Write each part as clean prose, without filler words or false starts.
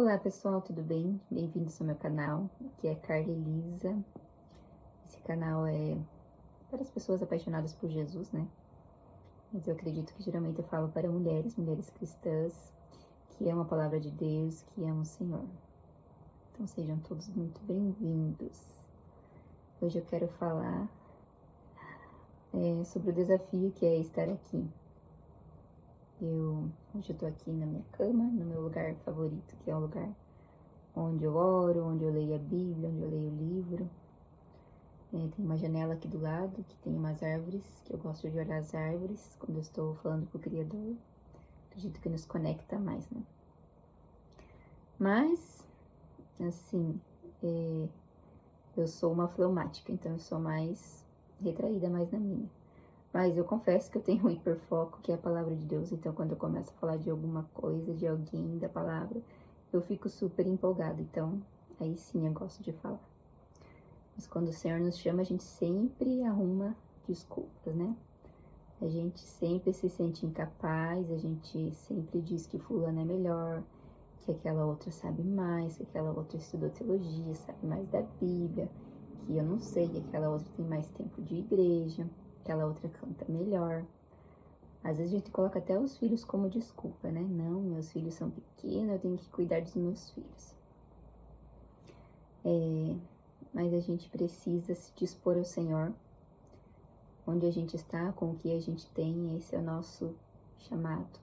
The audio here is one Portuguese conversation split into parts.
Olá pessoal, tudo bem? Bem-vindos ao meu canal. Aqui é Carla Elisa. Esse canal é para as pessoas apaixonadas por Jesus, né? Mas eu acredito que geralmente eu falo para mulheres cristãs, que amam a palavra de Deus, que amam o Senhor. Então sejam todos muito bem-vindos. Hoje eu quero falar sobre o desafio que é estar aqui. Hoje eu tô aqui na minha cama, no meu lugar favorito, que é o lugar onde eu oro, onde eu leio a Bíblia, onde eu leio o livro. Tem uma janela aqui do lado, que tem umas árvores, que eu gosto de olhar as árvores quando eu estou falando com o Criador. Acredito que nos conecta mais, né? Mas, assim, eu sou uma fleumática, então eu sou mais retraída, mais na minha. Mas eu confesso que eu tenho um hiperfoco, que é a palavra de Deus. Então, quando eu começo a falar de alguma coisa, de alguém, da palavra, eu fico super empolgada. Então, aí sim eu gosto de falar. Mas quando o Senhor nos chama, a gente sempre arruma desculpas, né? A gente sempre se sente incapaz, a gente sempre diz que fulano é melhor, que aquela outra sabe mais, que aquela outra estudou teologia, sabe mais da Bíblia, que eu não sei, que aquela outra tem mais tempo de igreja, aquela outra canta melhor. Às vezes a gente coloca até os filhos como desculpa, né? Não, meus filhos são pequenos, eu tenho que cuidar dos meus filhos. Mas a gente precisa se dispor ao Senhor, onde a gente está, com o que a gente tem, esse é o nosso chamado.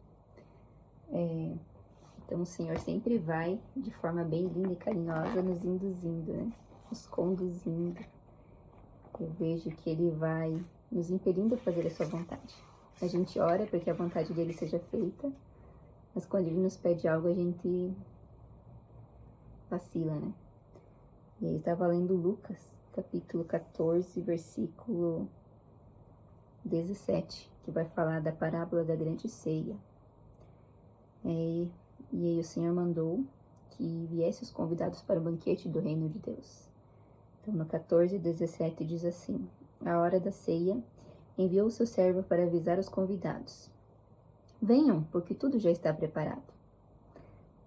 Então o Senhor sempre vai, de forma bem linda e carinhosa, nos induzindo, né? Nos conduzindo. Eu vejo que Ele vai nos impelindo a fazer a sua vontade. A gente ora para que a vontade dele seja feita, mas quando Ele nos pede algo, a gente vacila, né? E aí estava lendo Lucas, capítulo 14, versículo 17, que vai falar da parábola da grande ceia. E aí o Senhor mandou que viessem os convidados para o banquete do reino de Deus. Então no 14, 17 diz assim: a hora da ceia, enviou o seu servo para avisar os convidados: venham, porque tudo já está preparado.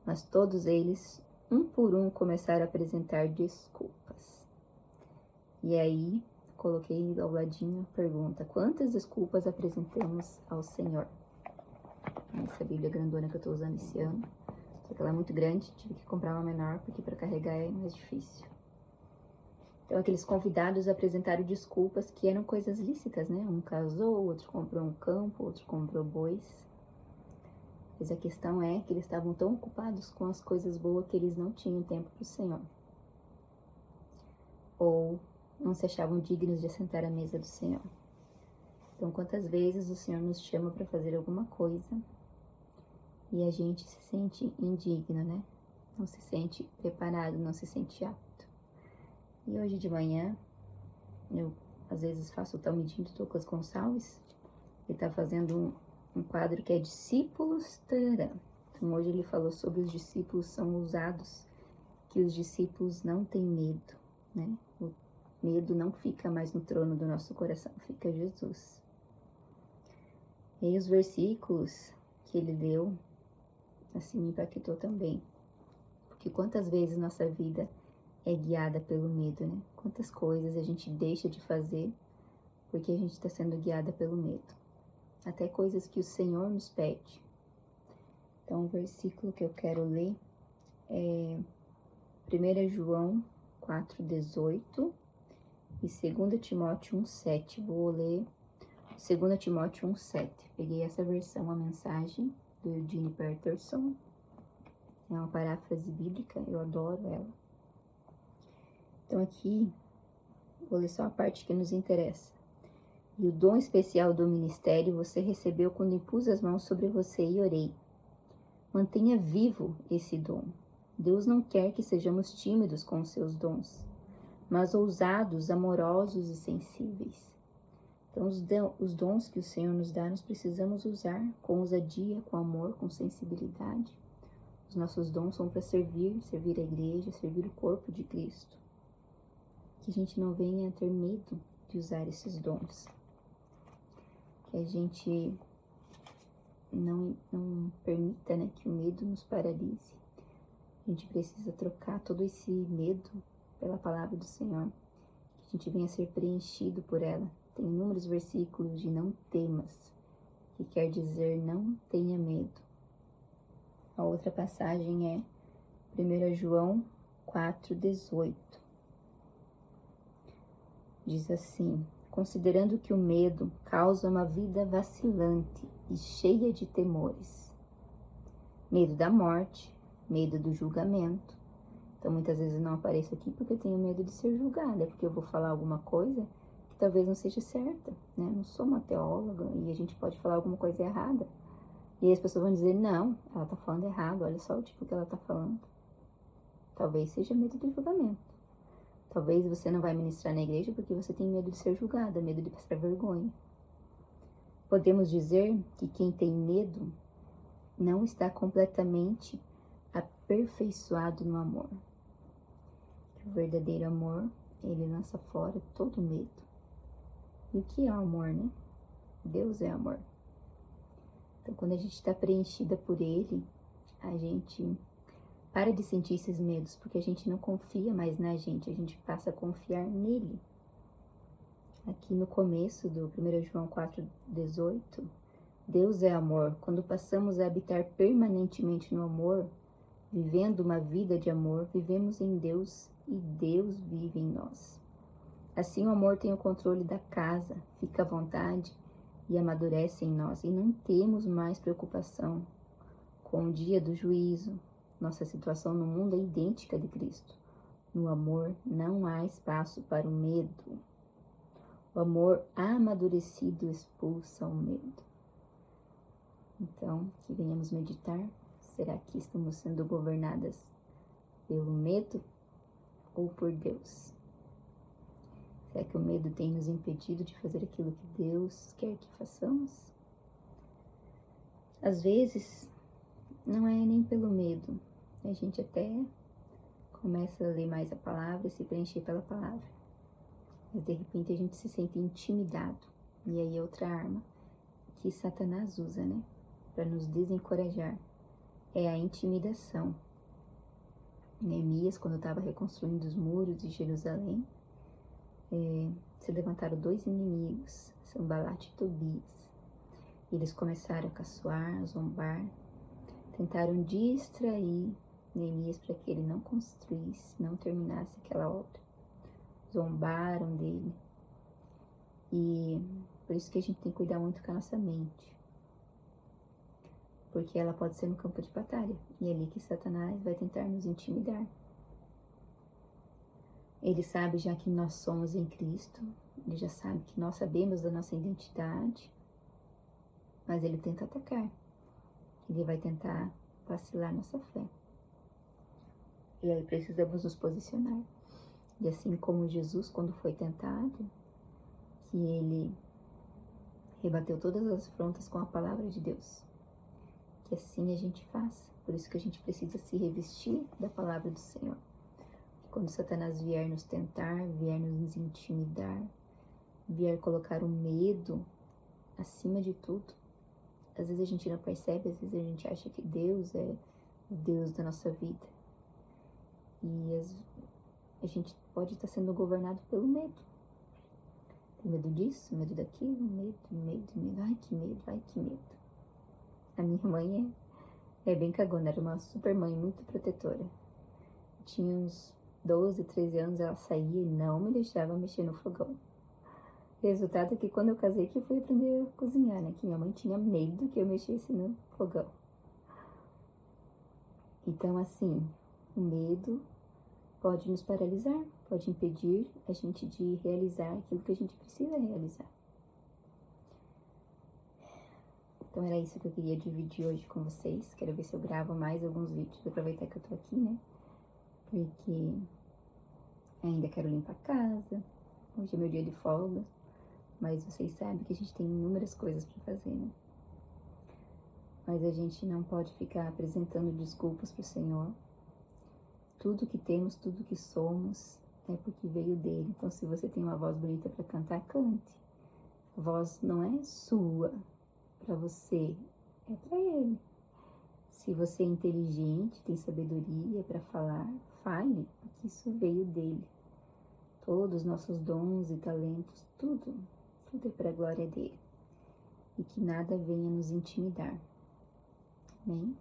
Mas todos eles, um por um, começaram a apresentar desculpas. E aí, coloquei ao ladinho a pergunta: quantas desculpas apresentamos ao Senhor? Essa Bíblia grandona que eu estou usando esse ano, só que ela é muito grande, tive que comprar uma menor, porque para carregar é mais difícil. Então, aqueles convidados apresentaram desculpas que eram coisas lícitas, né? Um casou, outro comprou um campo, outro comprou bois. Mas a questão é que eles estavam tão ocupados com as coisas boas que eles não tinham tempo para o Senhor. Ou não se achavam dignos de assentar à mesa do Senhor. Então, quantas vezes o Senhor nos chama para fazer alguma coisa e a gente se sente indigno, né? Não se sente preparado, não se sente apto. E hoje de manhã, eu às vezes faço o Talmidim do Douglas Gonçalves. Ele está fazendo um quadro que é Discípulos Tarará. Então hoje ele falou sobre os discípulos são ousados, que os discípulos não têm medo, né? O medo não fica mais no trono do nosso coração, fica Jesus. E aí os versículos que ele deu, assim, me impactou também. Porque quantas vezes nossa vida é guiada pelo medo, né? Quantas coisas a gente deixa de fazer porque a gente está sendo guiada pelo medo. Até coisas que o Senhor nos pede. Então, o versículo que eu quero ler é 1 João 4,18 e 2 Timóteo 1,7. Vou ler 2 Timóteo 1,7. Peguei essa versão, a mensagem do Eugene Peterson. É uma paráfrase bíblica, eu adoro ela. Então aqui, vou ler só a parte que nos interessa. E o dom especial do ministério você recebeu quando impus as mãos sobre você e orei. Mantenha vivo esse dom. Deus não quer que sejamos tímidos com os seus dons, mas ousados, amorosos e sensíveis. Então os dons que o Senhor nos dá, nós precisamos usar com ousadia, com amor, com sensibilidade. Os nossos dons são para servir a igreja, servir o corpo de Cristo. Que a gente não venha a ter medo de usar esses dons. Que a gente não permita, né, que o medo nos paralise. A gente precisa trocar todo esse medo pela palavra do Senhor. Que a gente venha ser preenchido por ela. Tem inúmeros versículos de não temas, que quer dizer não tenha medo. A outra passagem é 1 João 4,18. Diz assim: considerando que o medo causa uma vida vacilante e cheia de temores. Medo da morte, medo do julgamento. Então, muitas vezes eu não apareço aqui porque eu tenho medo de ser julgada, porque eu vou falar alguma coisa que talvez não seja certa, né? Eu não sou uma teóloga e a gente pode falar alguma coisa errada. E aí as pessoas vão dizer, não, ela tá falando errado, olha só o tipo que ela tá falando. Talvez seja medo do julgamento. Talvez você não vai ministrar na igreja porque você tem medo de ser julgada, medo de passar vergonha. Podemos dizer que quem tem medo não está completamente aperfeiçoado no amor. O verdadeiro amor, ele lança fora todo medo. E o que é o amor, né? Deus é amor. Então, quando a gente está preenchida por Ele, a gente para de sentir esses medos, porque a gente não confia mais na gente, a gente passa a confiar nele. Aqui no começo do 1 João 4,18, Deus é amor. Quando passamos a habitar permanentemente no amor, vivendo uma vida de amor, vivemos em Deus e Deus vive em nós. Assim o amor tem o controle da casa, fica à vontade e amadurece em nós. E não temos mais preocupação com o dia do juízo. Nossa situação no mundo é idêntica à de Cristo. No amor não há espaço para o medo. O amor amadurecido expulsa o medo. Então, que venhamos meditar. Será que estamos sendo governadas pelo medo ou por Deus? Será que o medo tem nos impedido de fazer aquilo que Deus quer que façamos? Às vezes, não é nem pelo medo. A gente até começa a ler mais a palavra e se preencher pela palavra. Mas de repente a gente se sente intimidado. E aí é outra arma que Satanás usa, né? Para nos desencorajar. É a intimidação. Neemias, quando estava reconstruindo os muros de Jerusalém, se levantaram 2 inimigos, Sanbalat e Tobias. Eles começaram a caçoar, a zombar, tentaram distrair Neemias para que ele não construísse, não terminasse aquela obra. Zombaram dele. E por isso que a gente tem que cuidar muito com a nossa mente. Porque ela pode ser no campo de batalha. E é ali que Satanás vai tentar nos intimidar. Ele sabe já que nós somos em Cristo. Ele já sabe que nós sabemos da nossa identidade. Mas ele tenta atacar. Ele vai tentar vacilar nossa fé. E aí precisamos nos posicionar. E assim como Jesus, quando foi tentado, que ele rebateu todas as afrontas com a palavra de Deus. Que assim a gente faça. Por isso que a gente precisa se revestir da palavra do Senhor. Quando Satanás vier nos tentar, vier nos intimidar, vier colocar o medo acima de tudo, às vezes a gente não percebe, às vezes a gente acha que Deus é o Deus da nossa vida. E a gente pode estar sendo governado pelo medo. Tem medo disso, medo daquilo, medo. Ai, que medo, ai, que medo. A minha mãe é bem cagona, era uma super mãe, muito protetora. Tinha uns 12, 13 anos, ela saía e não me deixava mexer no fogão. Resultado é que quando eu casei que eu fui aprender a cozinhar, né? Que minha mãe tinha medo que eu mexesse no fogão. Então, assim, o medo pode nos paralisar, pode impedir a gente de realizar aquilo que a gente precisa realizar. Então era isso que eu queria dividir hoje com vocês. Quero ver se eu gravo mais alguns vídeos, aproveitar que eu tô aqui, né? Porque ainda quero limpar a casa, hoje é meu dia de folga, mas vocês sabem que a gente tem inúmeras coisas para fazer, né? Mas a gente não pode ficar apresentando desculpas pro Senhor. Tudo que temos, tudo que somos, é porque veio dele. Então, se você tem uma voz bonita para cantar, cante. A voz não é sua, para você, é para ele. Se você é inteligente, tem sabedoria para falar, fale, porque isso veio dele. Todos os nossos dons e talentos, tudo é para a glória dele. E que nada venha nos intimidar. Amém?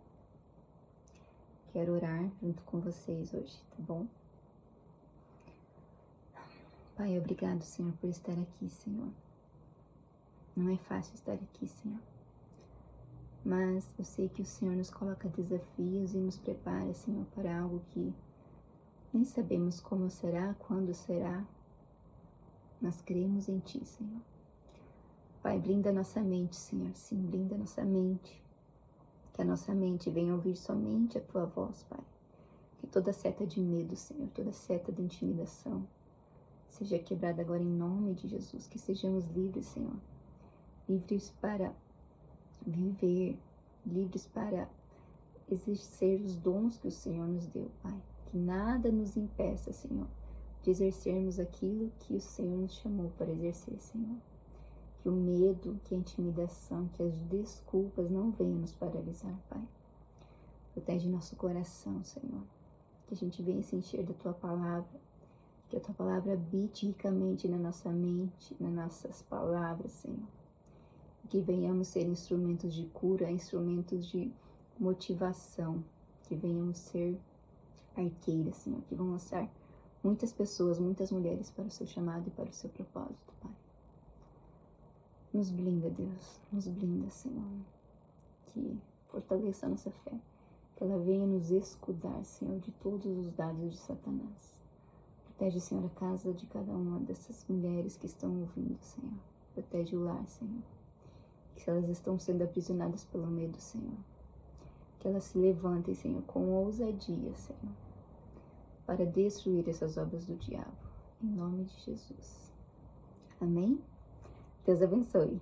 Quero orar junto com vocês hoje, tá bom? Pai, obrigado, Senhor, por estar aqui, Senhor. Não é fácil estar aqui, Senhor. Mas eu sei que o Senhor nos coloca desafios e nos prepara, Senhor, para algo que nem sabemos como será, quando será. Nós cremos em Ti, Senhor. Pai, blinda nossa mente, Senhor. Sim, blinda nossa mente. Que a nossa mente venha ouvir somente a Tua voz, Pai. Que toda seta de medo, Senhor, toda seta de intimidação seja quebrada agora em nome de Jesus. Que sejamos livres, Senhor. Livres para viver, livres para exercer os dons que o Senhor nos deu, Pai. Que nada nos impeça, Senhor, de exercermos aquilo que o Senhor nos chamou para exercer, Senhor. Que o medo, que a intimidação, que as desculpas não venham nos paralisar, Pai. Protege nosso coração, Senhor. Que a gente venha se encher da Tua palavra. Que a Tua palavra habite ricamente na nossa mente, nas nossas palavras, Senhor. Que venhamos ser instrumentos de cura, instrumentos de motivação. Que venhamos ser arqueiras, Senhor. Que vão lançar muitas pessoas, muitas mulheres para o Seu chamado e para o Seu propósito, Pai. Nos blinda, Deus, nos blinda, Senhor, que fortaleça a nossa fé, que ela venha nos escudar, Senhor, de todos os dados de Satanás. Protege, Senhor, a casa de cada uma dessas mulheres que estão ouvindo, Senhor. Protege o lar, Senhor, que se elas estão sendo aprisionadas pelo medo, Senhor, que elas se levantem, Senhor, com ousadia, Senhor, para destruir essas obras do diabo, em nome de Jesus. Amém? Deus abençoe.